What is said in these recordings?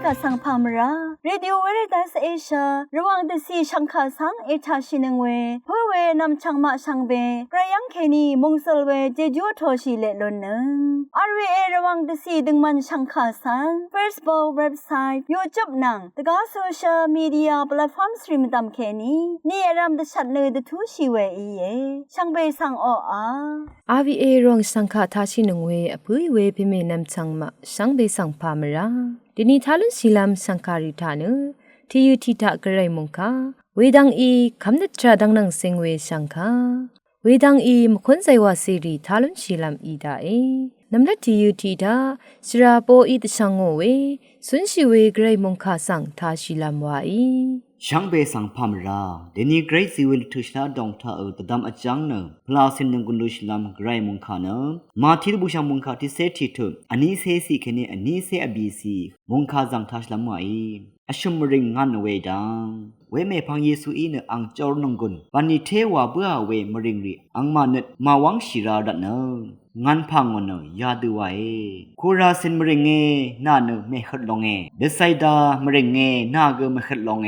กาสังพามราเรดิโอเวเรตัสเอเชียระวังเดซีชังคาสังเอชาชินังเวเพื่อเวนำชังมาชังเบกระยังเคนีมงสลเวเจจูโทชิเลลนนึงอาร์วีเอระวังเดซีดึงมันชังคาสัง Facebook เว็บไซต์ YouTube นังตะกาโซเชียลมีเดียแพลตฟอร์มสตรีมตามเคนีนี่รำเดชัดเลยเดทูชีเวอีเยชังเบสังอRVA รองสังฆาทาชินงเวอภุยเวพิเมนำชังมาสังเบสังพามราดินีทาลุนศิลามสังคาริธานุที่ยุติตะกระไรมงคาเวดังอีคำนัดตราดังนังเซงเวสังคาเวดังอีมคนใจว่าสิริทาลุนศิลามอีดาเอนำลัดที่ยุติตาสราโปอีตชังโงเวสุนชิเวกระไรมงคาสังทาศิลามวาอีช่างเบสังพามราเดนี่เกรซิวิลทุชลาดองท่าตะดำอจังเนพลาสินนึงกุลุชลามไกรมุงคาเนมาทิรบุชามุงคาที่เซติทุอันนี้เซซีแค่นี้อันนี้เซอบีซีมุงคาจังทัชลามไว้อชุมริงงานเวดังเวเมพังเยซูอีเนอังจอร์นงกุนวันนี้เทวาเบื่อเวมริงรีอังมาเนมาวังชิราดันเนงานพังวันเนยาดูไว้คูราสินมริงเงน่าเนไม่ขัดลงเงเดไซดามริงเงน่าเกไม่ขัดลงเง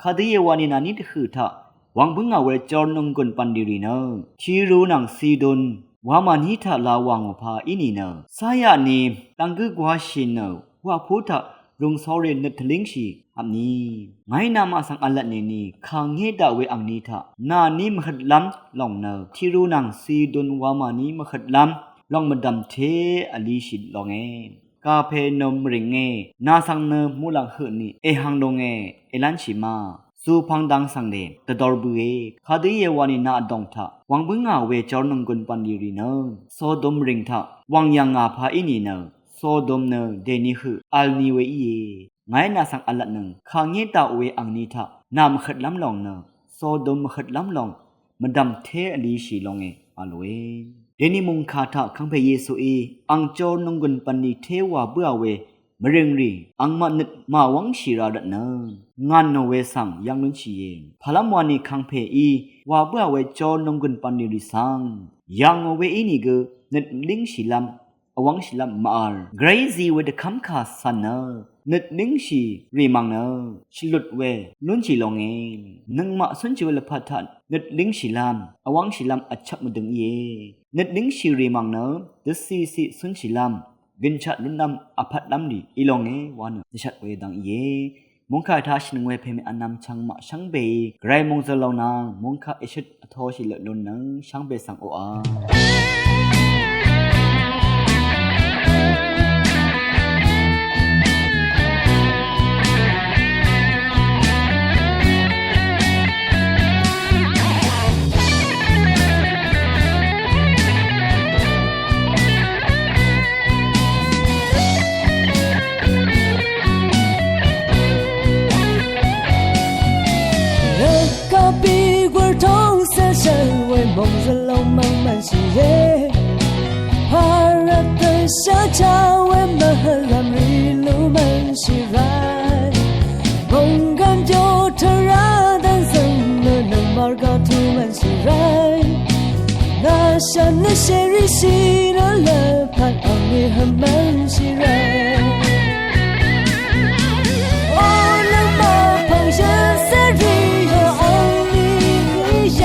คดีเยวันนี้นานี่คือท่าวังบึงเอาเวจอร์นงกุนปันดิรีเนชีรู้นังซีดุนว่ามันฮิท่าลาวังพาอินีเนสายานีตังกึกว่าชินเนว่าพูดท่ารุงสอเรนเนตลิงชีอันนี้ไงนามาสังอัลละนี่ข้างเงดาเวอังนี้ท่านานี้มขัดล้ำลองเนที่รู้นังซีดุนว่ามันนี้มขัดล้ำลองมาดำเทอลีชิดลองเกาเพนมริงเงนาสังเนมูลังหืนนี่เอหังดงเอลันชิมาสูพังดังสังเดตะดอร์บุเอคาดีเยวานินาดองทะวังบึงอาเวจอร์นงกุนปันดีรีเนโซดมริงทะวังยังอาพาอินีเนโซดมเนเดนิหืออัลนีเวอีไงนาสังอัลละนึงข้างเงตาเวอังนีทะนามขัดล้ำลองเนโซดมขัดล้ำลองมาดำเทอลีชีลองอัลเวเดนิมุงคาทะคังเพเยซูอีอังจอร์นงกุนปันดีเทวาเบื่อเวมเริงรีอังมานิดมาวังชีราดันเนงานโนเวสังยังนุนชีเยพลัมวานีคังเพอีว่าเบื่อเวจอนงกุนปันดิริสังยังเวอีนี่กนิดลิงชีลัมอวังชีลัมมาร์เกรซีเวเดคัมคาสันเนนิดลิงชีรีมังเนชิลุดเวนุนชีลงนังมาสุนชีเวลพัทันนิดลิงชีลัมอวังชีลัมอัจฉมดึงเยนิดลิงชีรีมังเนเดซีซีสุนชีลัมกินชัดลุนนำอภัดลำดีอีลงวานนิชัดเวดังเยมงคาทาชินเวเพมอันนำชังมาชังเบไกรมงจะลงนางมงคาเอชิดทอชิเลลุนนังชังเบสังโออา梦着浪漫满喜悦，花儿的下家为满和蓝绿路满喜来，梦感就特รา单身的能马个图满喜来，那山的些日西的了盼望你很满喜来，我能把旁人塞里有爱你耶。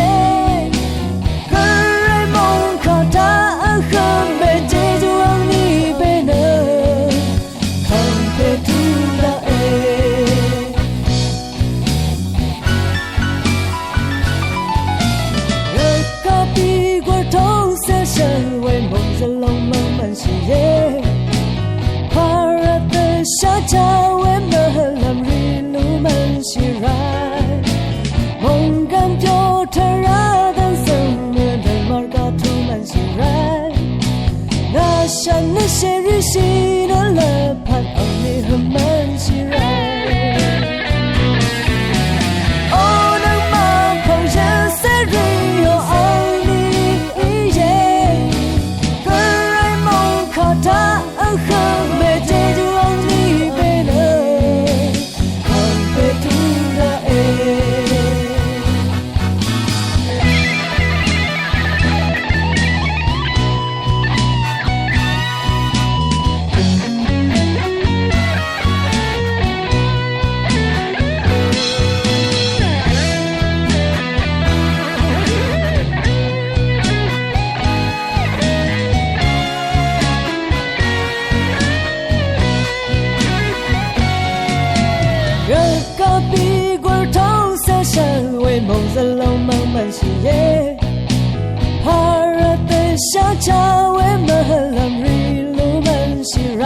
小家为么冷日路门西来，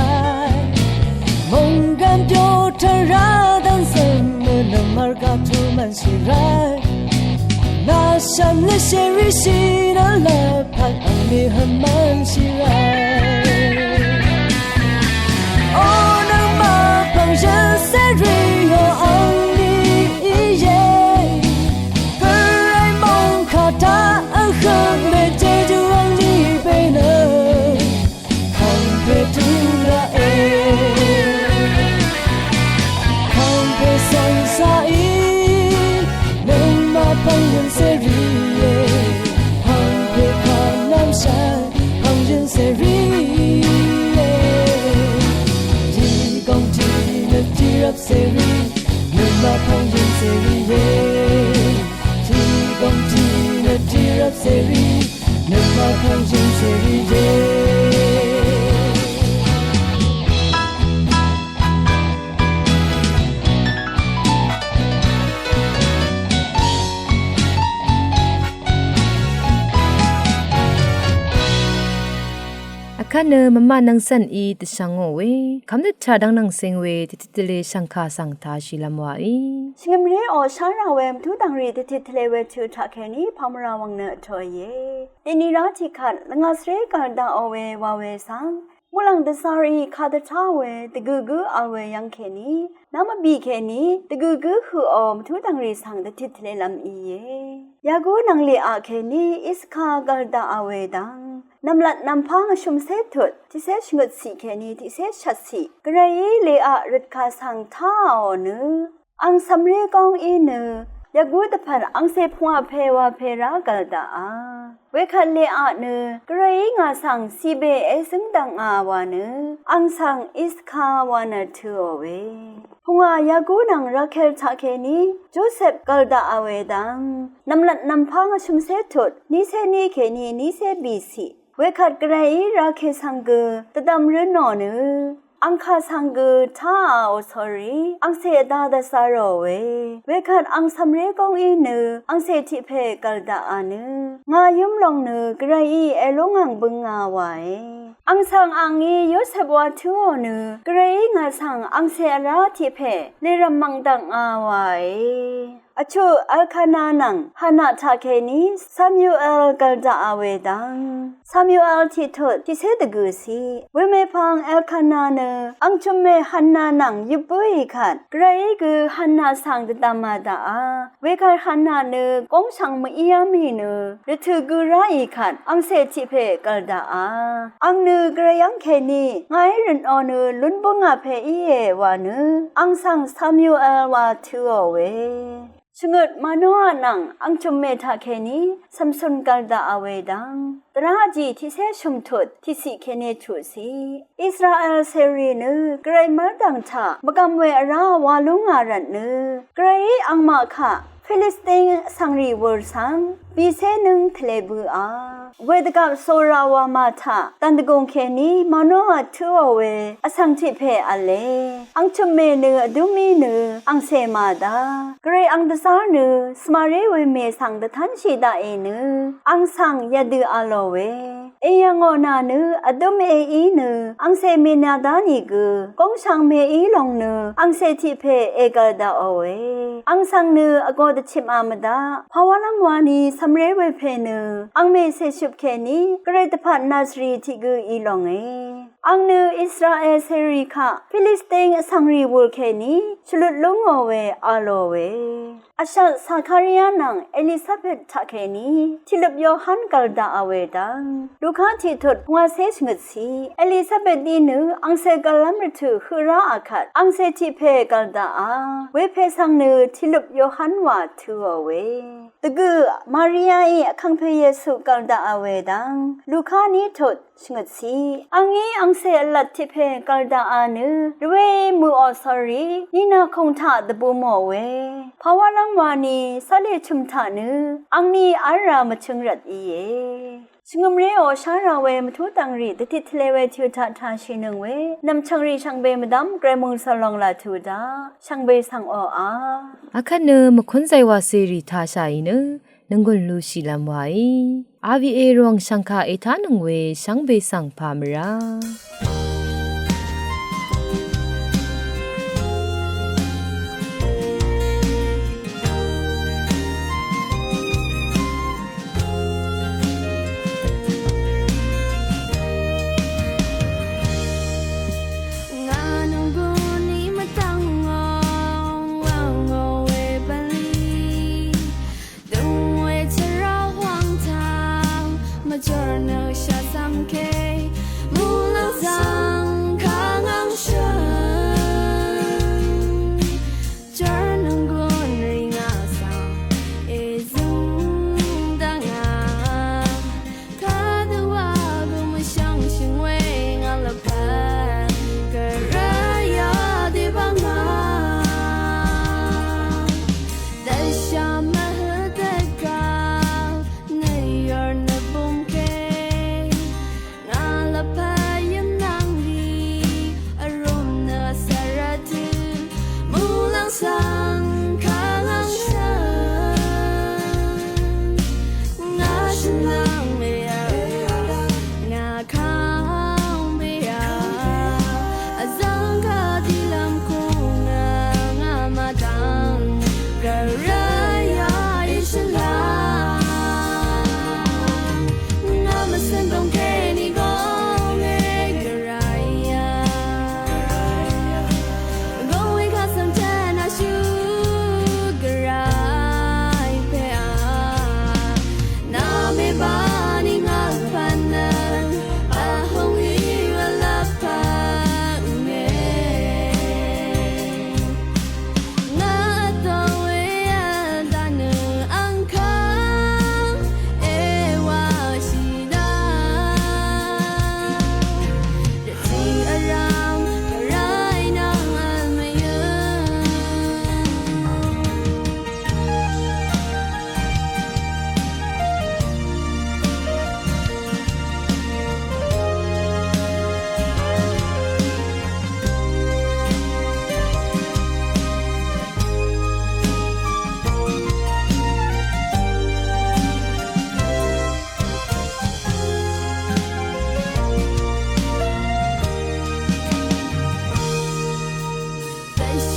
梦感丢特拉当什么能马嘎图门西来，那山的些日西的了盼昂你很门西来。Seri, nama panjang seri ye. Tigong tina tirap seri, nama panjang seri ye. คันเนมมานังสันอีตชังโอเวคำนึกชาดังนังเซงเวติติเลสังคาสังทาชิลามวาอีชิงมเรอชาราเวมทุตังรีติติเลเวทูทาแคนีพามราวังเนทอยเยตินีราธิขัดละงาสเรกันดาโอเววาเวสังมุลังเดซารีคาดทาเวตะกูกูอาเวยังแคนีนามบีแคนีตะกูกูคืออมทุตังรีสังติติเลลัมอีเยยากูนังเลอาแคนีอิสคากัลดาอาเวดังนำลัดนำพังชุมเสถุดที่เสชงดสีแค่นี้ที่เสชัดสีกระยเลอะรัดคาสังท่าอ๋อเนื้ออังสำเรกองอีเนื้อยากูดพันอังเสพหัวเพวาเพรากัลดาเวคันเลอะเนื้อกระยงาสังซีเบเอซึงดังอาวาเนื้ออังสังอิสคาวานาทูโอเวพงายากูนังรักเคลทาเคนีโจเซฟกัลดาอเวดังนำลัดนำพังชุมเสถุดนิเซนีเคนีนิเซบีซีเวขัดกระไรราเคสังเกตดำเรือนอเนอังคาสังเกท่าโอสอรีอังเสดาดาสารเวขัดอังสำเรกองอีเนอังเสทิเพกัลดาอาเนงายุมลงเนกระไรเอลงังบึงงาไวอังสังอังอีโยเซบวาทูเนกระไรงาสังอังเสราทิเพเลรมังดังอาไวอชูอัลคานานังฮานาทาเคนีซามูเอลกัลดาอาเวดังซามูเอลที่ทดที่เสดกุสีเวเมพังอัลคานาเนอังจุมเมฮันนานังยุบุยขัดไกรกุฮันนาสังตดามาดาเวคัดฮันนาเนกงชังมอียามีเนรทุกุราอีขัดอังเซทิเพกัลดาอังเนกระยังเคนีไงรินอเนลุนบงอาเพอีเอวาเนอังสังซามูเอลวาทูโอเวชงดมาโนอานังอังจุมเมทาเคนีซัมซุนกัลดาอเวดังตราจีที่เสชุมทุดที่สิเคเนชูสีอิสราเอลเซรีเนกรมาดังชามกำเวราวาลุงอารันเนกรอังมาคะฟิลิสเตนสังรีวอร์สังปีเซนึงทะเลบูเวดกับโซราวามาทาตันตกงเคนีมาโนอาทูโอเวอสังทิเพอเลอังชุมเมเนอดุมีเนอังเซมาดากรอังดซาเนสมาเรเวเมสังดทันชีดาเอเนอังสังยาดืออาโลเวเอยังอนาเนอดุมเออีเนอังเซเมนาดานิกกงชังเมอีลงเนอังเซทิเพเอกาดาโอเวอังสังเนอโกดชิมอามดาภาวะลังวานีสำเร็จเวเพเนอังเมเซชุบเคนีเกรตพันนาสรีทิกุอีลงเออังเนอิสราเอลเซริคาฟิลิสเตนสังรีวูลเคนีชลุดลุงโอเวอาโลเวอาชาซาคาริยานังเอลิซาเบธทาเคนีทิลบโยฮันกัลดาอเวดังลูกค้าที่ทดหัวเซชงดสีเอลิซาเบธดีเนอังเซกัลลัมรทูฮือราอาคัดอังเซทิเพกัลดาเวเพสังเนทิลบโยฮันวาทูอเวตะกูมาริยาอีคังเพเยซูกัลดาอเวดังลูกค้านี้ทดชงดสีอังงี้อังเซลัดทิเพกัลดาอาเนรเวมูออสอรีนี่นาคงทาดบูโมเวภาวะลังวานีสะเลชุมทาเนอังนี้อารามชงรัดอีเยชงมเรโอชาราเวมทุตังรีติทเลเวทิวทาทาชินึงเวนำชังรีชังเบมดัมเกรมุงสลองลาทูดาชังเบสังโออาอาคันเนมคุนไซวาซีรีทาชาอิเนน နငွလူရှိလမ်ဝိုင် RVA ရောင်စံခအထာနငွေစံဘေစံဖာမရာ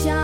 下